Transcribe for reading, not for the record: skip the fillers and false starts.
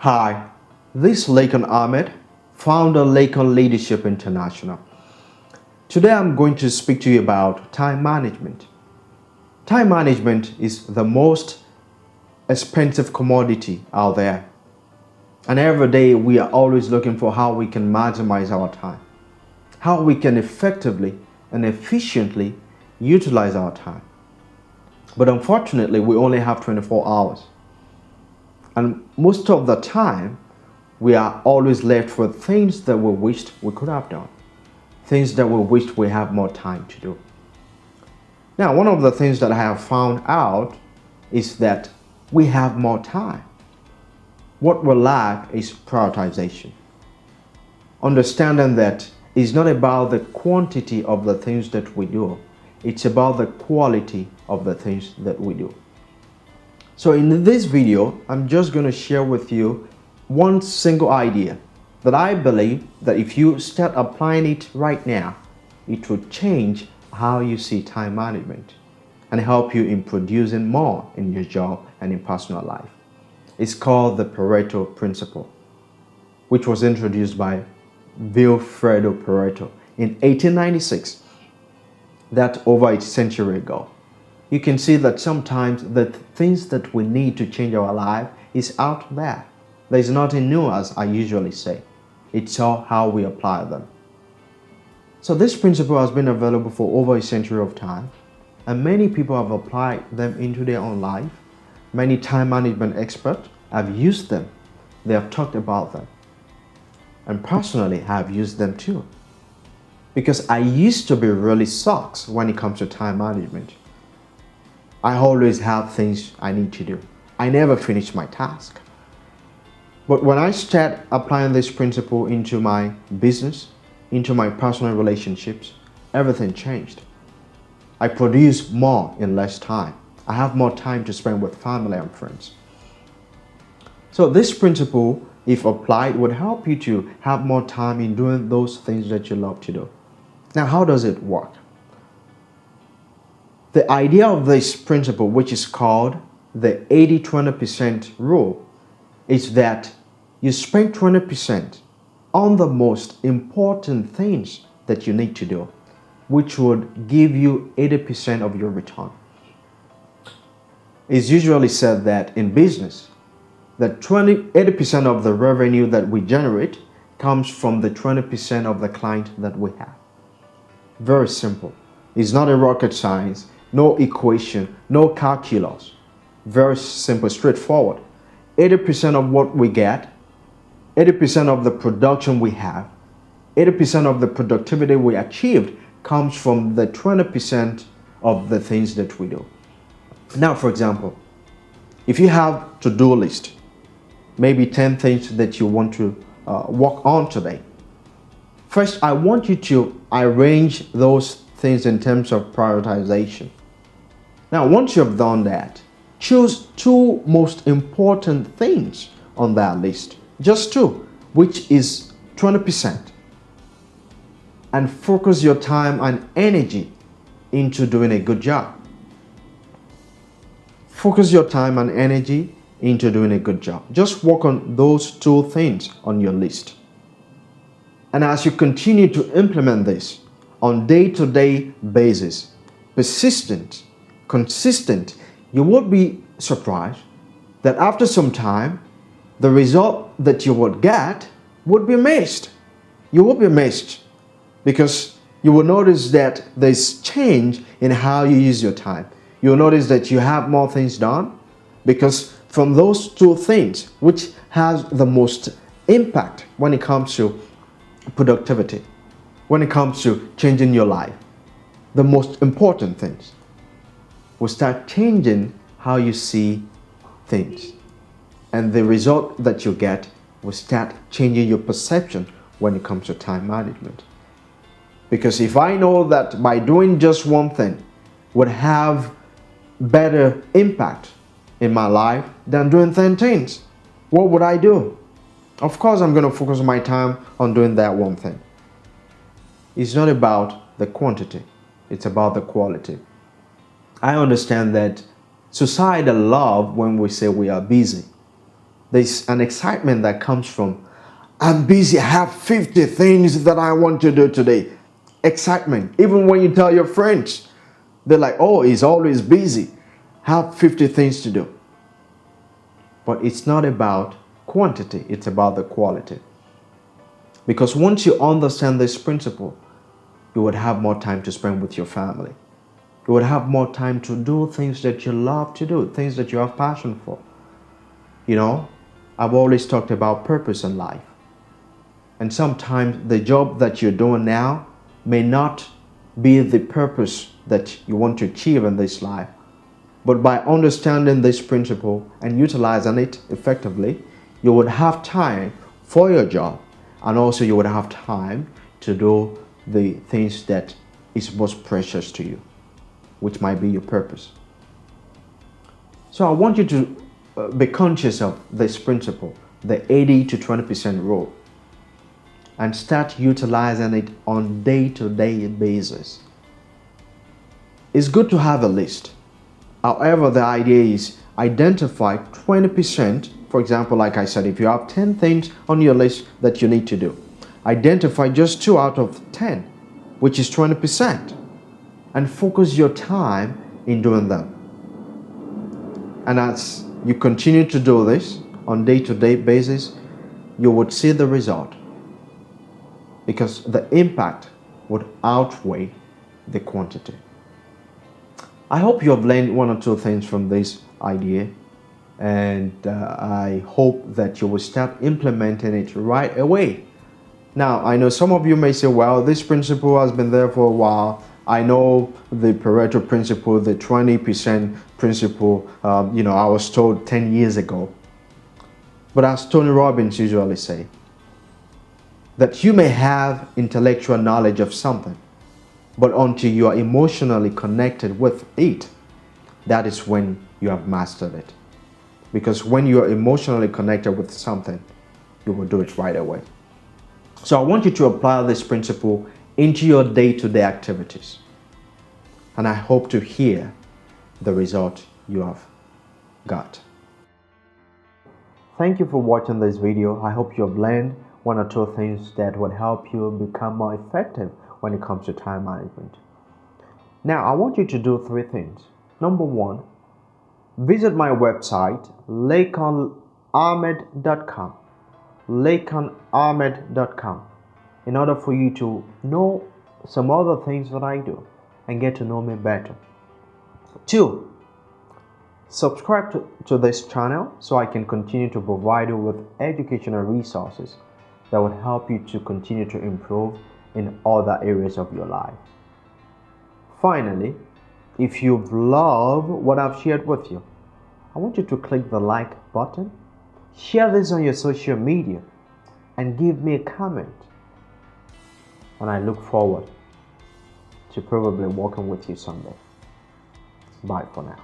Hi, this is Lakan Ahmed, founder Lakan Leadership International. Today I'm going to speak to you about time management. Time management is the most expensive commodity out there. And every day we are always looking for how we can maximize our time, how we can effectively and efficiently utilize our time. But unfortunately, we only have 24 hours. And most of the time, we are always left with things that we wished we could have done, things that we wished we have more time to do. Now, one of the things that I have found out is that we have more time. What we lack is prioritization. Understanding that it's not about the quantity of the things that we do, it's about the quality of the things that we do. So in this video, I'm just going to share with you one single idea that I believe that if you start applying it right now, it will change how you see time management and help you in producing more in your job and in personal life. It's called the Pareto Principle, which was introduced by Vilfredo Pareto in 1896, that over a century ago. You can see that sometimes the things that we need to change our life is out there. There's nothing new, as I usually say. It's all how we apply them. So this principle has been available for over a century of time, and many people have applied them into their own life. Many time management experts have used them. They have talked about them. And personally, I have used them too. Because I used to be really sucks when it comes to time management. I always have things I need to do. I never finish my task. But when I start applying this principle into my business, into my personal relationships, everything changed. I produce more in less time. I have more time to spend with family and friends. So this principle, if applied, would help you to have more time in doing those things that you love to do. Now, how does it work? The idea of this principle, which is called the 80-20% rule, is that you spend 20% on the most important things that you need to do, which would give you 80% of your return. It's usually said that in business, that 80% of the revenue that we generate comes from the 20% of the client that we have. Very simple. It's not a rocket science. No equation, no calculus. Very simple, straightforward. 80% of what we get, 80% of the production we have, 80% of the productivity we achieved comes from the 20% of the things that we do. Now, for example, if you have to-do list, maybe 10 things that you want to work on today. First, I want you to arrange those things in terms of prioritization. Now, once you have done that, choose two most important things on that list. Just two, which is 20%. And focus your time and energy into doing a good job. Focus your time and energy into doing a good job. Just work on those two things on your list. And as you continue to implement this on day-to-day basis, persistent, consistent, you would be surprised that after some time, the result that you would get would be missed. You will be missed because you will notice that there's change in how you use your time. You'll notice that you have more things done because from those two things, which has the most impact when it comes to productivity, when it comes to changing your life, the most important things will start changing how you see things. And the result that you get will start changing your perception when it comes to time management. Because if I know that by doing just one thing would have better impact in my life than doing 10 things, what would I do? Of course, I'm going to focus my time on doing that one thing. It's not about the quantity, it's about the quality. I understand that society loves when we say we are busy. There's an excitement that comes from, I'm busy, I have 50 things that I want to do today. Excitement. Even when you tell your friends, they're like, oh, he's always busy. Have 50 things to do. But it's not about quantity, it's about the quality. Because once you understand this principle, you would have more time to spend with your family. You would have more time to do things that you love to do, things that you have passion for. You know, I've always talked about purpose in life. And sometimes the job that you're doing now may not be the purpose that you want to achieve in this life. But by understanding this principle and utilizing it effectively, you would have time for your job, and also you would have time to do the things that is most precious to you, which might be your purpose. So I want you to be conscious of this principle, the 80 to 20% rule, and start utilizing it on day-to-day basis. It's good to have a list. However, the idea is identify 20%. For example, like I said, if you have 10 things on your list that you need to do, identify just 2 out of 10, which is 20%, and focus your time in doing them. And as you continue to do this on day-to-day basis, you would see the result, because the impact would outweigh the quantity. I hope you have learned 1 or 2 things from this idea, and I hope that you will start implementing it right away. Now, I know some of you may say, well, this principle has been there for a while. I know the Pareto principle, the 20% principle, I was told 10 years ago. But as Tony Robbins usually say, that you may have intellectual knowledge of something, but until you are emotionally connected with it, that is when you have mastered it. Because when you are emotionally connected with something, you will do it right away. So I want you to apply this principle into your day-to-day activities. And I hope to hear the result you have got. Thank you for watching this video. I hope you have learned 1 or 2 things that would help you become more effective when it comes to time management. Now, I want you to do 3 things. Number 1, visit my website, laconahmed.com. laconahmed.com, in order for you to know some other things that I do and get to know me better. 2, subscribe to this channel so I can continue to provide you with educational resources that would help you to continue to improve in other areas of your life. Finally, if you've loved what I've shared with you, I want you to click the like button, share this on your social media, and give me a comment. And I look forward to probably working with you someday. Bye for now.